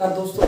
नमस्कार दोस्तों,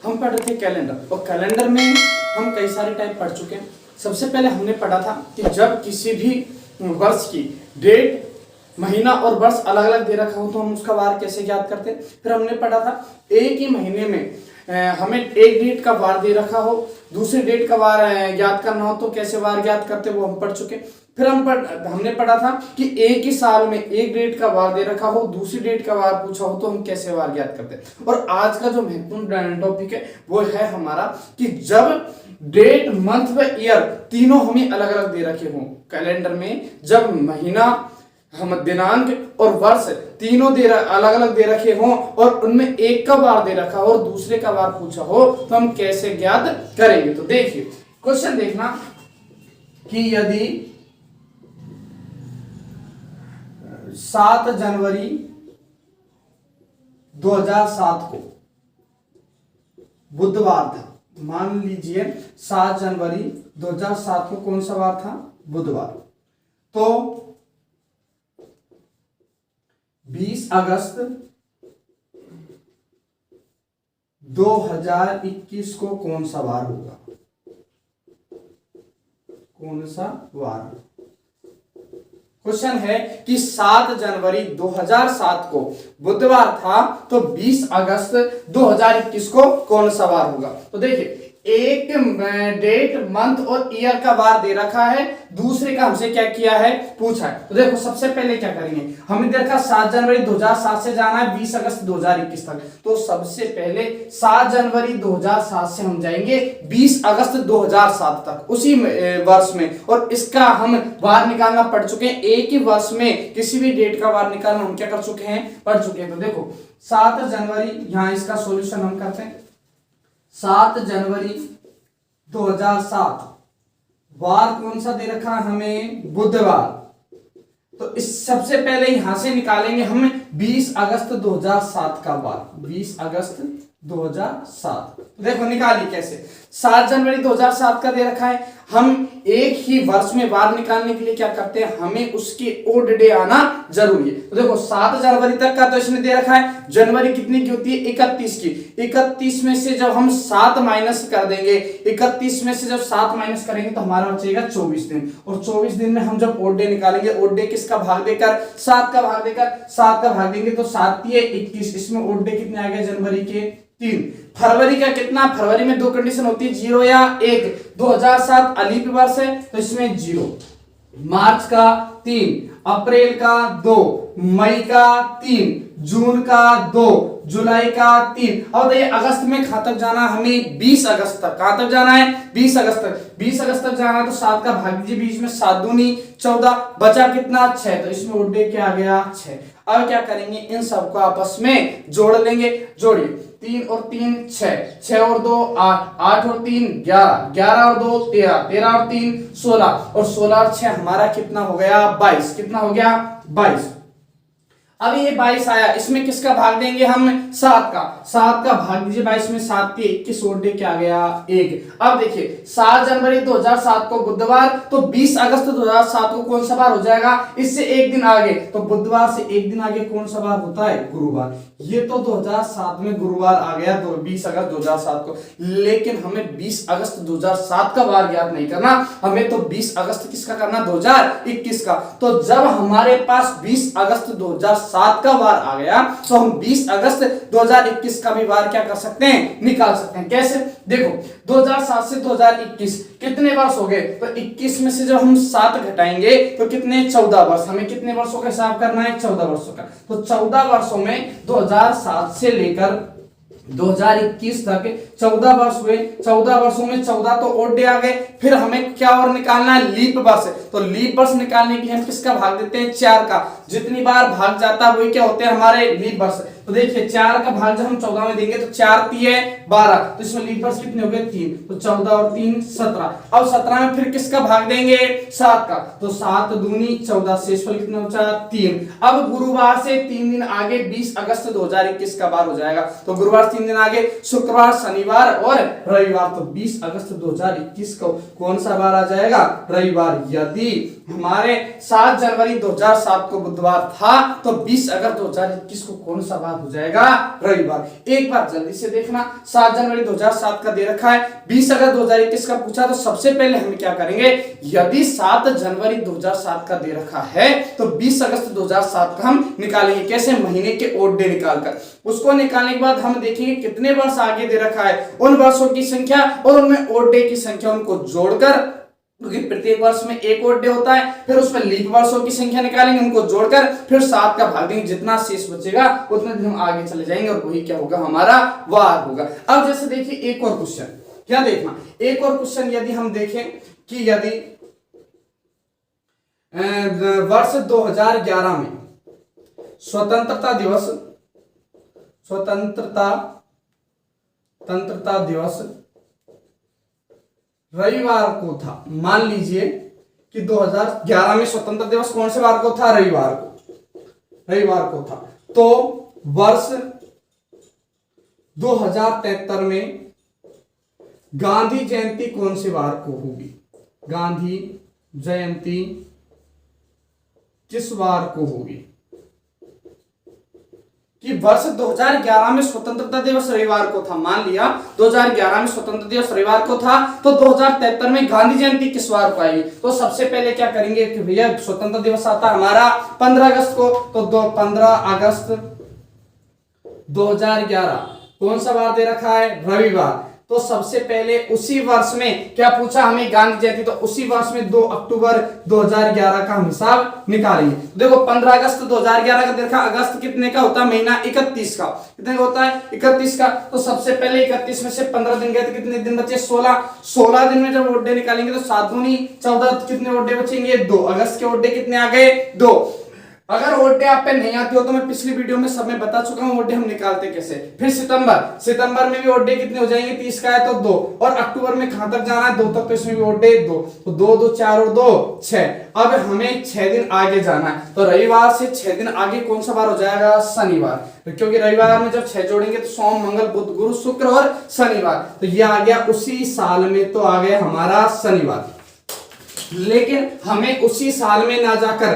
हम पढ़ रहे थे कैलेंडर और कैलेंडर में हम कई सारे टाइप पढ़ चुके हैं। सबसे पहले हमने पढ़ा था कि जब किसी भी वर्ष की डेट, महीना और वर्ष अलग अलग दे रखा हो तो हम उसका वार कैसे ज्ञात करते हैं। फिर हमने पढ़ा था एक ही महीने में हमें एक डेट का वार दे रखा हो, दूसरी डेट का वार ज्ञात करना हो तो कैसे वार ज्ञात करते, वो हम पढ़ चुके। फिर हमने पढ़ा था कि एक ही साल में एक डेट का वार दे रखा हो, दूसरी डेट का वार पूछा हो तो हम कैसे वार ज्ञात करते हैं। और आज का जो महत्वपूर्ण टॉपिक है वो है हमारा कि जब डेट, मंथ व ईयर तीनों हमें अलग अलग दे रखे हों कैलेंडर में, जब महीना, हम दिनांक और वर्ष तीनों अलग अलग दे रखे हों और उनमें एक का वार दे रखा हो और दूसरे का वार पूछा हो तो हम कैसे ज्ञात करेंगे। तो देखिए क्वेश्चन देखना कि यदि 7 जनवरी 2007 को बुधवार था, मान लीजिए 7 जनवरी 2007 को कौन सा वार था, बुधवार, तो 20 अगस्त 2021 को कौन सा वार होगा, कौन सा वार। क्वेश्चन है कि 7 जनवरी 2007 को बुधवार था तो 20 अगस्त 2021 को कौन सा वार होगा। तो देखिए एक डेट, मंथ और ईयर का वार दे रखा है, दूसरे का हमसे क्या किया है, पूछा है। तो देखो सबसे पहले क्या करेंगे, हमें देखा 7 जनवरी 2007 से जाना है 20 अगस्त 2021 तक, तो सबसे पहले 7 जनवरी 2007 से हम जाएंगे 20 अगस्त 2007 तक, उसी वर्ष में, और इसका हम वार निकालना पढ़ चुके हैं। एक ही वर्ष में किसी भी डेट का वार निकालना हम क्या कर चुके हैं, पढ़ चुके हैं। तो देखो 7 जनवरी, यहां इसका सॉल्यूशन हम करते हैं। 7 जनवरी 2007 वार कौन सा दे रखा है हमें, बुधवार, तो इस सबसे पहले यहां से निकालेंगे हम 20 अगस्त 2007 का वार, 20 अगस्त 2007। तो देखो निकालिए कैसे, 7 जनवरी 2007 का दे रखा है, हम एक ही वर्ष में वार निकालने के लिए क्या करते हैं, हमें उसके ओड डे आना जरूरी है। तो देखो 7 जनवरी तक का तो इसने दे रखा है, जनवरी कितनी की होती है, 31 की, 31 में से जब हम 7 माइनस कर देंगे, 31 में से जब 7 माइनस करेंगे तो हमारा बचेगा 24 दिन, और 24 दिन में हम जब ओड डे निकालेंगे, ओड डे किसका भाग देकर, 7 का भाग देकर, 7 का भाग देंगे तो 7 × 21, इसमें ओड डे कितने आ गए, जनवरी के 3। फरवरी का कितना, फरवरी में 2 कंडीशन होती है, 0 या 1, 2007 अलीप वर्ष है तो इसमें 0, मार्च का 3, अप्रैल का 2, मई का 3, जून का 2, जुलाई का 3। और ये अगस्त में कहां तक जाना, हमें 20 अगस्त तक, कहां तक जाना है, 20 अगस्त तक, 20 अगस्त तक जाना है तो 7 का भाग दीजिए, बीच में 7 दूनी 14, बचा कितना, 6, तो इसमें ओड डे क्या आ गया, 6। अब क्या करेंगे, इन सबको आपस में जोड़ लेंगे, जोड़िए, 3 और 3 6, 6 और 2 8, 8 और 3 11, 11 और 2 13, 13 और 3 16, और 16 और 6 हमारा कितना हो गया, 22, कितना हो गया, 22। अब ये 22 आया, इसमें किसका भाग देंगे हम, 7 का, 7 का भाग दीजिए 22 में, 7 के 21, ओड डे क्या आ गया, 1। अब देखिए 7 जनवरी 2007 को बुधवार, तो 20 अगस्त 2007 को कौन सा वार हो जाएगा, इससे एक दिन आगे, तो बुधवार से एक दिन आगे कौन सा वार होता है, गुरुवार। ये तो 2007 में गुरुवार आ गया 20 अगस्त 2007 को, लेकिन हमें 20 अगस्त 2007 का वार ज्ञात नहीं करना, हमें तो 20 अगस्त किसका करना, 2021 का। तो जब हमारे पास 20 अगस्त 2007 का वार आ गया तो हम 20 अगस्त 2021 का भी वार क्या कर सकते हैं, निकाल सकते हैं। कैसे, देखो 2007 से 2021 कितने वर्ष हो गए, तो 21 में से जब हम 7 घटाएंगे तो कितने, 14 वर्ष। हमें कितने वर्षों का हिसाब करना है, 14 वर्षों का। तो 14 वर्षों में 2007 से लेकर 2021 तक 14 वर्ष हुए, 14 वर्षों में 14 तो ओड डे आ गए। फिर हमें क्या और निकालना है, लीप वर्ष। तो लीप वर्ष निकालने के लिए हम किसका भाग देते हैं, 4 का, जितनी बार भाग जाता है वही क्या होते हैं, हमारे लीप वर्ष। तो देखिए 4 का भाग जब हम 14 में देंगे तो 4 × 12, तो इसमें लीप वर्ष कितने हो गए, 3, तो 14 और 3 17। अब 17 में फिर किसका भाग देंगे, 7 का, तो 7 दूनी 14, शेषफल कितना बचा, 3। अब गुरुवार से 3 दिन आगे 20 अगस्त 2021 का वार हो जाएगा, तो गुरुवार 3 दिन आगे शुक्रवार, शनिवार और रविवार, तो 20 अगस्त 2021 को कौन सा वार आ जाएगा, रविवार। यदि हमारे 7 जनवरी 2007 को बुधवार था तो 20 अगस्त 2021 को कौन सा वार बाद हो जाएगा रविवार। एक बार जल्दी से देखना, 7 जनवरी 2007 का दे रखा है, 20 अगस्त 2021 का पूछा, तो सबसे पहले हम क्या करेंगे, यदि 7 जनवरी 2007 का दे रखा है तो 20 अगस्त 2007 का हम निकालेंगे। कैसे, महीने के ओड डे निकालकर। उसको निकालने के बाद हम देखेंगे कितने वर्ष आगे दे रखा है, उन वर्षों की संख्या और उनमें ओड डे की संख्या, उनको जोड़कर, क्योंकि प्रत्येक वर्ष में एक ओड डे होता है, फिर उसमें लीप वर्षों की संख्या निकालेंगे, उनको जोड़कर फिर 7 का भाग देंगे, जितना शेष बचेगा उतने दिन हम आगे चले जाएंगे और वही क्या होगा, हमारा वार होगा। अब जैसे देखिए एक और क्वेश्चन, क्या देखना, एक और क्वेश्चन यदि हम देखें कि यदि वर्ष 2011 में स्वतंत्रता दिवस रविवार को था। मान लीजिए कि 2011 में स्वतंत्रता दिवस कौन से वार को था, रविवार को था। तो वर्ष 2073 में गांधी जयंती कौन से वार को होगी, गांधी जयंती किस वार को होगी, कि वर्ष 2011 में स्वतंत्रता दिवस रविवार को था। मान लिया 2011 में स्वतंत्रता दिवस रविवार को था, तो 2073 में गांधी जयंती किस वार को आएगी। तो सबसे पहले क्या करेंगे कि भैया स्वतंत्रता दिवस आता हमारा 15 अगस्त को, तो 15 अगस्त 2011 कौन सा वार दे रखा है, रविवार। तो सबसे पहले उसी वर्ष में क्या पूछा हमें, गांधी जयंती, तो उसी वर्ष में 2 अक्टूबर 2011 का हम हिसाब निकालेंगे। देखो 15 अगस्त 2011 का देखा, अगस्त कितने का होता है, महीना 31 का, कितने का होता है, 31 का। तो सबसे पहले 31 में से 15 दिन गए तो कितने दिन बचे, 16 दिन में जब ओड डे निकालेंगे तो 7 दूनी 14, कितने ओड डे बचेंगे, 2 अगस्त के ओड डे कितने आ गए, 2। अगर ओड डे आप पे नहीं आती हो तो मैं पिछली वीडियो में सब में बता चुका हूं ओड डे हम निकालते कैसे। फिर सितंबर में भी ओड डे कितने हो जाएंगे, 30 का है तो 2, और अक्टूबर में कहां तक जाना है, 2 तक, तो इसमें भी ओड डे 2, तो 2 2 4 और 2 6। अब हमें 6 दिन आगे जाना है, तो रविवार से 6 दिन आगे कौन सा बार हो जाएगा, शनिवार, क्योंकि रविवार में जब 6 जोड़ेंगे तो सोम मंगल बुध गुरु शुक्र और शनिवार, तो ये आ गया उसी साल में, तो आ गया हमारा शनिवार। लेकिन हमें उसी साल में ना जाकर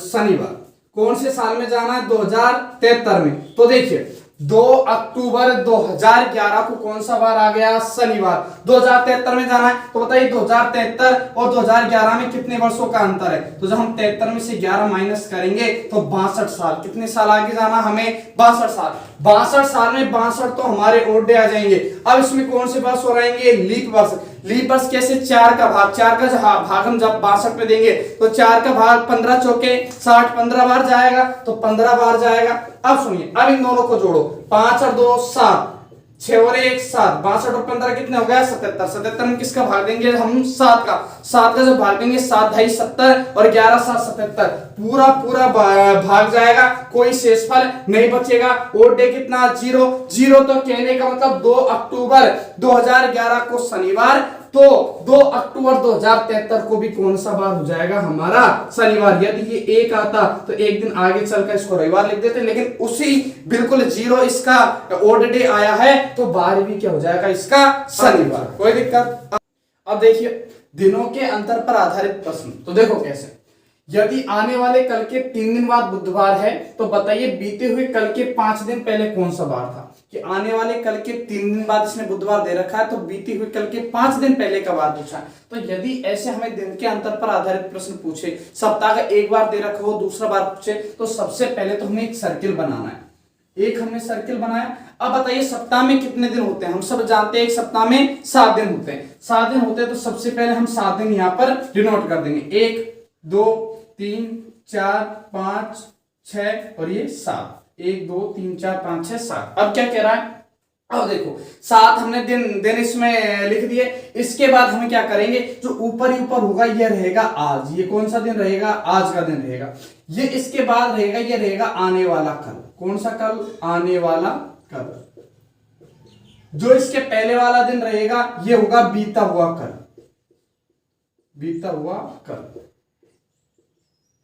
शनिवार कौन से साल में जाना है, 2073 में। तो देखिए 2 अक्टूबर 2011 को कौन सा वार आ गया, शनिवार, 2073 में जाना है। तो बताइए 2073 और 2011 में कितने वर्षों का अंतर है, तो जब हम 73 में से 11 माइनस करेंगे तो 62 साल, कितने साल आगे जाना हमें, 62 साल। 62 साल में 62 तो हमारे ओड डे आ जाएंगे। अब इसमें कौन से वर्ष हो रहेंगे, लीप वर्ष। लीप वर्ष कैसे, 4 का भाग हम जब 62 में देंगे तो 4 का भाग 15 चौके 60, 15 बार जाएगा, तो 15 बार जाएगा। अब सुनिए, अब इन दोनों को जोड़ो, 5 और 2 7, 6 और 1 7, 62 और 15 कितने हो गया, 77। 77 में किसका भाग देंगे हम, 7 का जब भाग देंगे 7 ढाई 70 और 11 7 77, पूरा भाग जाएगा, कोई शेषफल नहीं बचेगा। ओड डे कितना, 0। तो कहने का मतलब 2 अक्टूबर 2011 को शनिवार, तो 2 अक्टूबर 2073 को भी कौन सा बार हो जाएगा, हमारा शनिवार। यदि ये 1 आता तो एक दिन आगे चलकर इसको रविवार लिख देते, लेकिन उसी बिल्कुल 0 इसका ओड डे आया है, तो बार भी क्या हो जाएगा इसका, शनिवार। कोई दिक्कत। अब देखिए दिनों के अंतर पर आधारित प्रश्न, तो देखो कैसे, यदि आने वाले कल के 3 दिन बाद बुधवार है, तो बताइए बीते हुए कल के 5 दिन पहले कौन सा बार था, कि आने वाले कल के 3 दिन बाद इसने बुधवार दे रखा है, तो बीते हुए कल के 5 दिन पहले का बार पूछा है। तो यदि ऐसे हमें दिन के अंतर पर आधारित प्रश्न पूछे, सप्ताह का एक बार दे रखा हो, दूसरा बार पूछे, तो सबसे पहले तो हमें एक सर्किल बनाना है। एक हमने सर्किल बनाया। अब बताइए सप्ताह में कितने दिन होते हैं, हम सब जानते हैं एक सप्ताह में 7 दिन होते हैं। 7 दिन होते हैं, तो सबसे पहले हम 7 दिन यहाँ पर डिनोट कर देंगे, 1 2 3 4 5 6 और ये 7, 1 2 3 4 5 6 7। अब क्या कह रहा है, अब देखो 7 हमने दिन इसमें लिख दिए। इसके बाद हम क्या करेंगे, जो ऊपर ही ऊपर होगा ये रहेगा आज, ये कौन सा दिन रहेगा, आज का दिन रहेगा। ये इसके बाद रहेगा, ये रहेगा आने वाला कल, कौन सा कल, आने वाला कल। जो इसके पहले वाला दिन रहेगा ये होगा बीता हुआ कल, बीता हुआ कल।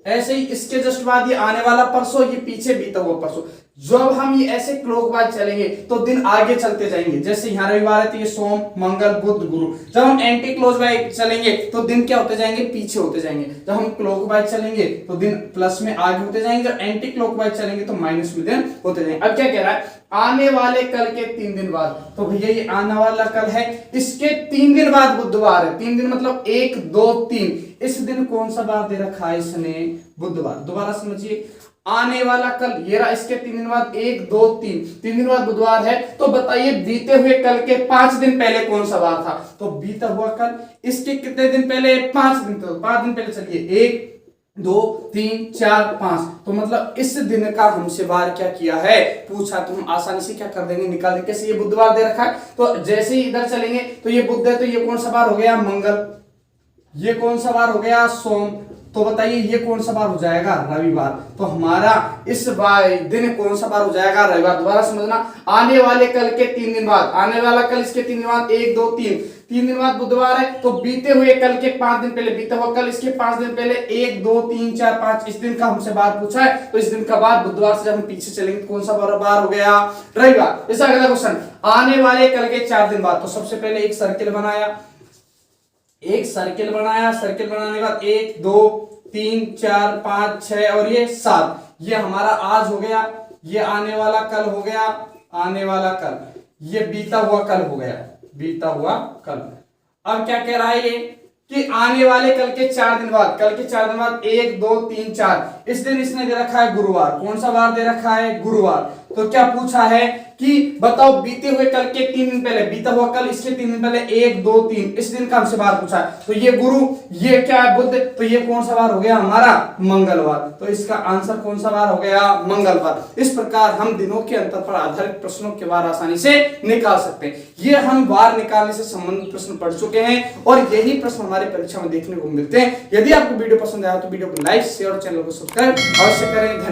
ऐसे ही इसके जस्ट बाद ये आने वाला परसों, ये पीछे बीता हुआ परसों। जब हम ये ऐसे क्लॉकवाइज चलेंगे तो दिन आगे चलते जाएंगे। जैसे यहाँ रविवार है तो ये सोम मंगल बुध गुरु। जब हम एंटी क्लॉकवाइज चलेंगे तो दिन क्या होते जाएंगे, पीछे होते जाएंगे। जब हम क्लॉकवाइज चलेंगे तो दिन प्लस में आगे होते जाएंगे, जब एंटी क्लॉकवाइज चलेंगे तो माइनस में दिन होते जाएंगे। अब क्या कह रहा है, आने वाले कल के 3 दिन बाद, तो भैया ये आने वाला कल है, इसके 3 दिन बाद बुधवार है। 3 दिन मतलब 1 2 3, इस दिन कौन सा बार दे रखा है इसने, बुधवार। दोबारा समझिए, आने वाला कल ये रहा, इसके 3 दिन बाद 1 2 3, 3 दिन बाद बुधवार है। तो बताइए बीते हुए कल के 5 दिन पहले कौन सा वार था, तो बीता हुआ कल, इसके कितने दिन पहले, 5 दिन। तो 5 दिन पहले चलिए 1 2 3 4 5, तो मतलब इस दिन का हमसे वार क्या किया है पूछा, तो हम आसानी से क्या कर देंगे, निकाल देंगे। कैसे, ये बुधवार दे रखा है तो जैसे ही इधर चलेंगे तो ये बुध है, तो ये कौन सा वार हो गया, मंगल। ये कौन सा वार हो गया, सोम। तो बताइए ये कौन सा बार हो जाएगा, रविवार। तो हमारा इस दिन कौन सा बार हो जाएगा, रविवार। दोबारा समझना, आने वाले कल के 3 दिन बाद, आने वाला कल इसके 3 दिन बाद 1 2 3, 3 दिन बाद बुधवार है। तो बीते हुए कल के 5 दिन पहले, बीता हुआ कल इसके 5 दिन पहले 1 2 3 4 5, इस दिन का हमसे बार पूछा है। तो इस दिन का बार बुधवार से जब हम पीछे चलेंगे तो कौन सा बार हो गया, रविवार। इसका अगला क्वेश्चन, आने वाले कल के 4 दिन बाद। तो सबसे पहले एक सर्किल बनाया, सर्किल बनाने के बाद 1 2 3 4 5 6 और ये 7, ये हमारा आज हो गया, ये आने वाला कल हो गया, आने वाला कल, ये बीता हुआ कल हो गया, बीता हुआ कल। अब क्या कह रहा है ये कि आने वाले कल के 4 दिन बाद, कल के 4 दिन बाद 1 2 3 4, इस दिन इसने दे रखा है गुरुवार। कौन सा वार दे रखा है, गुरुवार। तो क्या पूछा है कि बताओ बीते हुए कल के 3 दिन पहले, बीता हुआ कल इसके 3 दिन पहले 1 2 3, इस दिन का हमसे बार पूछा है। तो ये गुरु, ये क्या है, बुध, तो ये कौन सा वार हो गया हमारा, मंगलवार। तो इसका आंसर कौन सा वार हो गया, मंगलवार। इस प्रकार हम दिनों के अंतर पर आधारित प्रश्नों के वार आसानी से निकाल सकते हैं। ये हम वार निकालने से संबंधित प्रश्न पढ़ चुके हैं और यही प्रश्न हमारे परीक्षा में देखने को मिलते हैं। यदि आपको वीडियो पसंद आया तो वीडियो को लाइक शेयर और चैनल को सब्सक्राइब अवश्य करें। धन्यवाद।